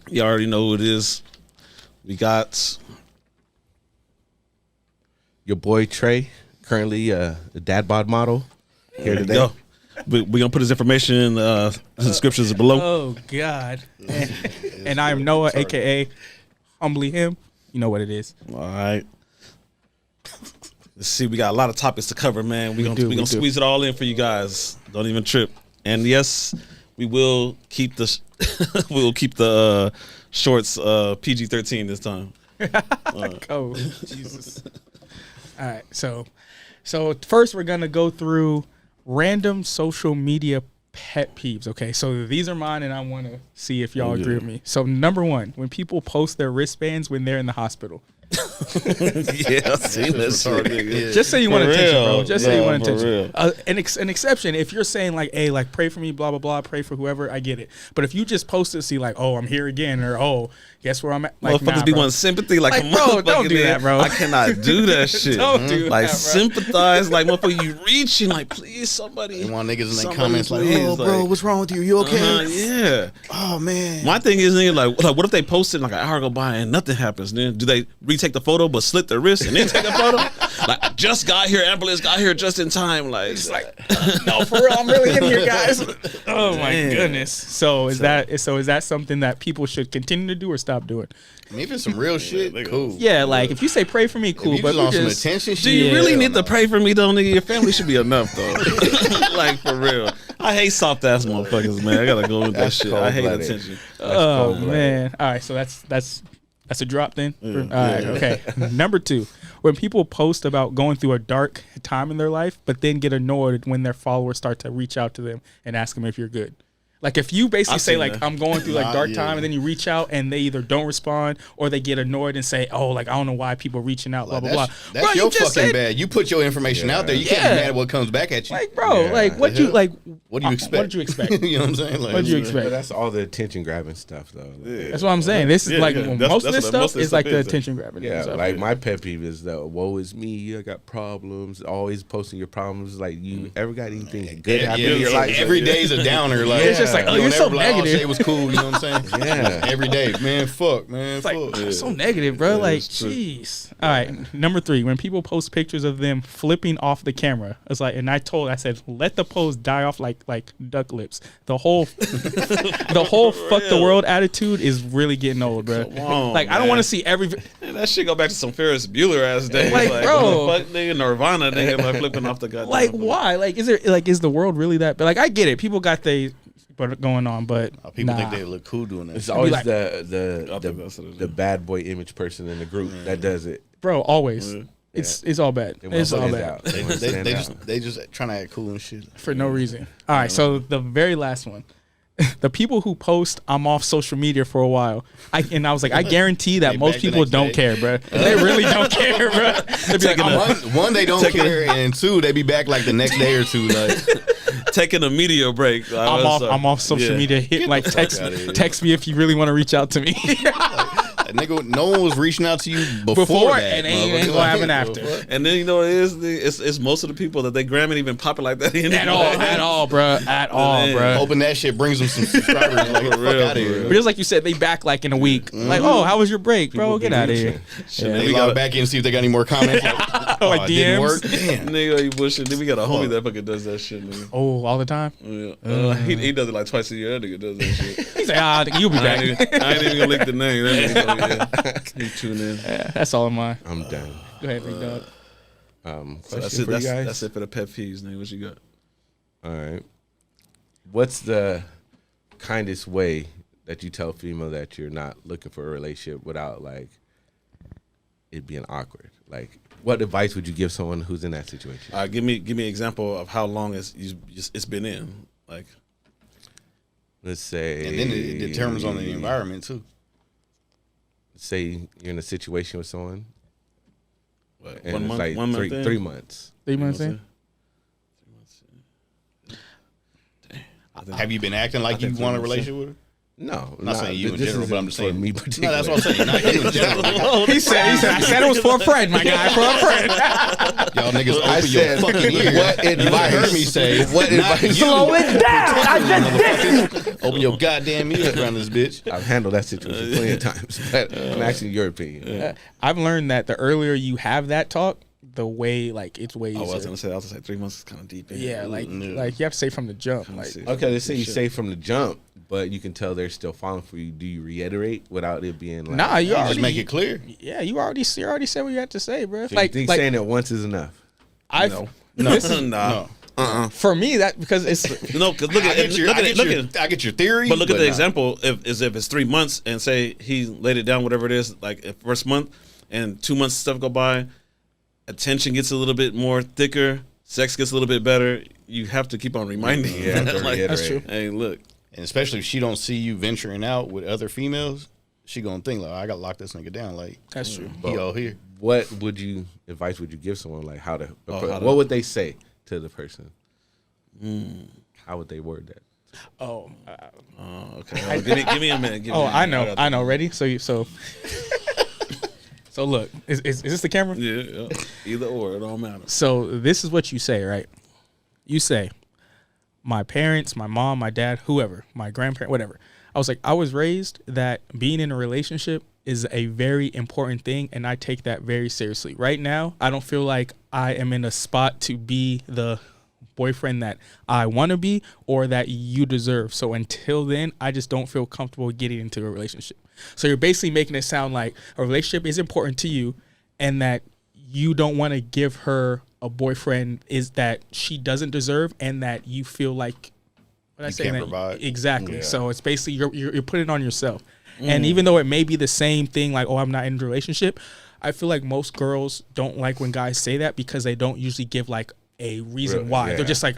You already know who it is. We got your boy Trey, currently a dad bod model here today. Go. We're going to put his information in the descriptions below. Oh, God. And I'm Noah, a.k.a. Humbly Him. You know what it is. All right. Let's see. We got a lot of topics to cover, man. We're going to squeeze it all in for you guys. Don't even trip. And yes, we will keep the shorts PG-13 this time. Oh, Jesus. All right. So first we're going to go through random social media pet peeves. Okay, so these are mine, and I want to see if y'all agree with me. So number one, when people post their wristbands when they're in the hospital. Yeah, I've seen that shit. Just say you want attention, bro. Just say you want for attention. An exception, if you're saying like, hey, like pray for me, blah, blah, blah, pray for whoever, I get it. But if you just post it, see like, oh, I'm here again, or oh, guess where I'm at. Like, motherfuckers be wanting sympathy, like bro, don't do that, bro. I cannot do that shit. Don't do like that, bro. sympathize, like motherfucker, you reaching, like please somebody. They want niggas in their somebody comments like, please, oh, bro, what's wrong with you? You okay? Yeah. Oh man. My thing is, nigga, like, what if they post it like an hour go by and nothing happens? Then do they retake the photo but slit their wrist and then take a photo? Like, I just got here, ambulance got here just in time. Like, It's like, no, for real, I'm really in here, guys. Oh my goodness. So is that something that people should continue to do or stop doing? I mean, if it's some real shit, cool. Yeah, like if you say pray for me, cool. If you But just on some just attention shit, do you really hell need no. to pray for me though, nigga? Your family should be enough though. Like for real. I hate soft ass motherfuckers, man. I gotta go with that shit. I hate cold-blooded. attention. Oh man. All right, so that's a drop then. All right, okay. Number two, when people post about going through a dark time in their life, but then get annoyed when their followers start to reach out to them and ask them if you're good. Like if you basically I've say seen like that. I'm going through like dark time, and then you reach out and they either don't respond or they get annoyed and say, oh, like I don't know why people reaching out, blah blah blah. That's Bro, your you just fucking said- bad. You put your information out there. You can't be mad at what comes back at you. Like, bro, like what you like? What do you expect? What did you expect? You know what I'm saying? Like, What did you But expect? that's all the attention grabbing stuff, though. That's what I'm saying. This is Yeah, like yeah. most That's of this what stuff most of this is like stuff the is. attention grabbing. Yeah, stuff. like my pet peeve is that woe is me. I got problems. Always posting your problems. Like you ever got anything good happen in your life? Every day's a downer. Like It's just like, oh, you you're don't so ever be like, oh, negative. shit was cool. You know what I'm saying? Yeah. Every day, man. Fuck, man. It's like fuck. so negative, bro. Like, it's true. jeez. All right, number three, when people post pictures of them flipping off the camera, it's like, and I said, let the pose die off like duck lips. The whole fuck the world attitude is really getting old, bro. Come on, Like, I don't man. want to see every. Man, that shit go back to some Ferris Bueller ass days. Like, bro. fuck nigga, Nirvana nigga, like flipping off the goddamn. Like, why? Like, is the world really that? But like, I get it. People got they going on, but People nah. think they look cool doing that. It's shit. always like- I think that's what it is. the bad boy image person in the group that does it. Bro, always. It's all bad. They wanna It's all stand bad. out. They wanna They stand out. they just trying to act cool and shit. For no reason. All right, so the very last one. The people who post I'm off social media for a while. I was like, I guarantee that They most back the people next don't day. care, bro. They really don't care, bro. They be like, One, they don't care, and two, they be back like the next day or two. Like, taking a media break. I'm off social media. Hit like text me if you really want to reach out to me. nigga, no one was reaching out to you before that, and ain't motherfucker. gonna happen after. And then you know what it is? It's most of the people that they Graham ain't even popping like that anymore. At all, bro. At all, bro. Hoping that shit brings them some subscribers. Like, For fuck real, out of for here. But just like you said, they back like in a week. Like, oh, how was your break, bro? Get out of here. They log back in and see if they got any more comments. Like, Like it didn't DMs. work. Damn. Nigga, you bullshit. Then we got a homie that fucking does that shit, nigga. Oh, all the time. Yeah. He does it like twice a year. That nigga does that shit. He's like, you'll be I ain't, back. even, I ain't even gonna lick the name. That nigga, yeah. He tune in. Yeah, that's all of mine. I'm done. Go ahead, big dog. So that's Question it. for you guys. That's it for the pet peeves, nigga. What you got? All right. What's the kindest way that you tell female that you're not looking for a relationship without like it being awkward? Like, what advice would you give someone who's in that situation? Give me an example of how long it's been in. Like, Let's say, And then it determines on the environment too. Say you're in a situation with someone, what, and one it's month, like 1 month in? 3 months. 3 months in. Have you been acting like you think want a 3 months, relationship with her? No, Not saying you in this general, but I'm isn't just for saying me No, particularly. that's what I'm saying. Not you in general. He said, I said it was for a friend, my guy, for a friend. Y'all niggas I open your said, fucking ears. what You might heard me say, What not advice? you. Slow it down. I just did you. Open your goddamn ears around this bitch. I've handled that situation plenty of times, but I'm asking your opinion. I've learned that the earlier you have that talk, the way like it's way I easier. was gonna say 3 months is kind of deep. Yeah, like No. like you have to say from the jump. Like see. Okay, let's say you say from the jump, but you can tell they're still falling for you. Do you reiterate without it being like? nah, you You already just make it clear. Yeah, you already said what you had to say, bro. So Like you think like saying it once is enough? I No. nah. No. for me that because it's No, because look at I get your theory. But look at the nah. example. If it's 3 months and say he laid it down, whatever it is, like first month and 2 months stuff go by, attention gets a little bit more thicker, sex gets a little bit better. You have to keep on reminding. Yeah, that, like, that's true. Hey, look, And especially if she don't see you venturing out with other females, she gonna think like, I gotta lock this nigga down. Like that's true. he all here. What advice would you give someone like how to? how to- what would they say to the person? How would they word that? Oh, okay. Give me a minute. Give me a I minute. know. Ready? So look, is this the camera? Yeah, either or, it don't matter. So this is what you say, right? You say, my parents, my mom, my dad, whoever, my grandparent, whatever. I was like, I was raised that being in a relationship is a very important thing, and I take that very seriously. Right now, I don't feel like I am in a spot to be the boyfriend that I want to be or that you deserve. So until then, I just don't feel comfortable getting into a relationship. So you're basically making it sound like a relationship is important to you and that you don't want to give her a boyfriend is that she doesn't deserve and that you feel like what I say can't that provide. exactly. Yeah. So it's basically you're putting it on yourself. And even though it may be the same thing, like, oh, I'm not in a relationship, I feel like most girls don't like when guys say that because they don't usually give like a reason why. yeah. They're just like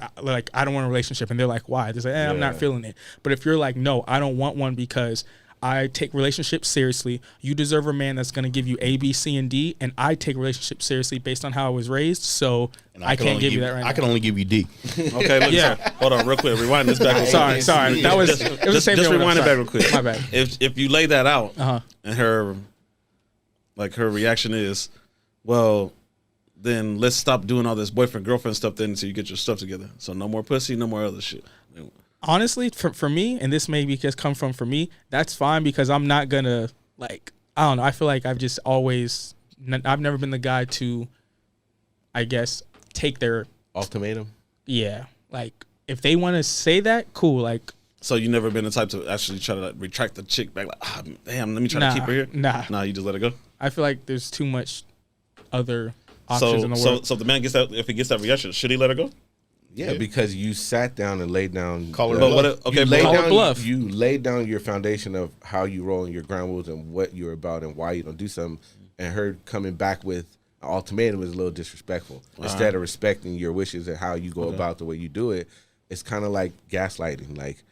I don't want a relationship, and they're like, why? They're like, I'm not feeling it. But if you're like, no, I don't want one because I take relationships seriously. You deserve a man that's going to give you A, B, C, and D, and I take relationships seriously based on how I was raised. So And I can't only give you that right now. I can only give you D. Okay, look, Yeah. so, hold on, real quick. Rewind this back. Sorry. That was it was the same Just thing. rewind it Sorry. back real quick. My bad. If you lay that out, Uh-huh. and her reaction is, well, then let's stop doing all this boyfriend girlfriend stuff then until you get your stuff together. So no more pussy, no more other shit. Honestly, for me, and this may just come from for me, that's fine because I'm not gonna like I don't know. I feel like I've just always I've never been the guy to, I guess, take their Ultimatum. like if they want to say that, cool. Like So you never been the type to actually try to like, retract the chick back, like, damn, let me try Nah, to keep her here. nah. You just let it go. I feel like there's too much other options in the So world. if the man gets that, if he gets that reaction, should he let her go? Yeah, because you sat down and laid down. Call her But bluff. what? Okay, You laid Call her down, bluff. You laid down your foundation of how you roll in your ground rules and what you're about and why you don't do something. And her coming back with an ultimatum is a little disrespectful. Instead of respecting your wishes and how you go about the way you do it, it's kind of like gaslighting. Like,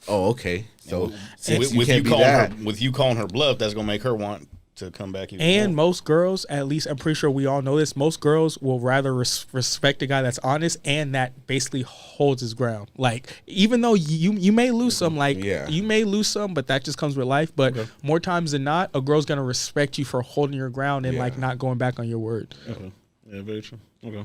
oh, okay, so since you can't be that, with you calling her bluff, that's gonna make her want to come back even And more. most girls, at least I'm pretty sure we all know this, most girls will rather respect a guy that's honest and that basically holds his ground. Like, even though you may lose some, like, you may lose some, but that just comes with life. But more times than not, a girl's going to respect you for holding your ground and, like, not going back on your word. Yeah, very true. Okay.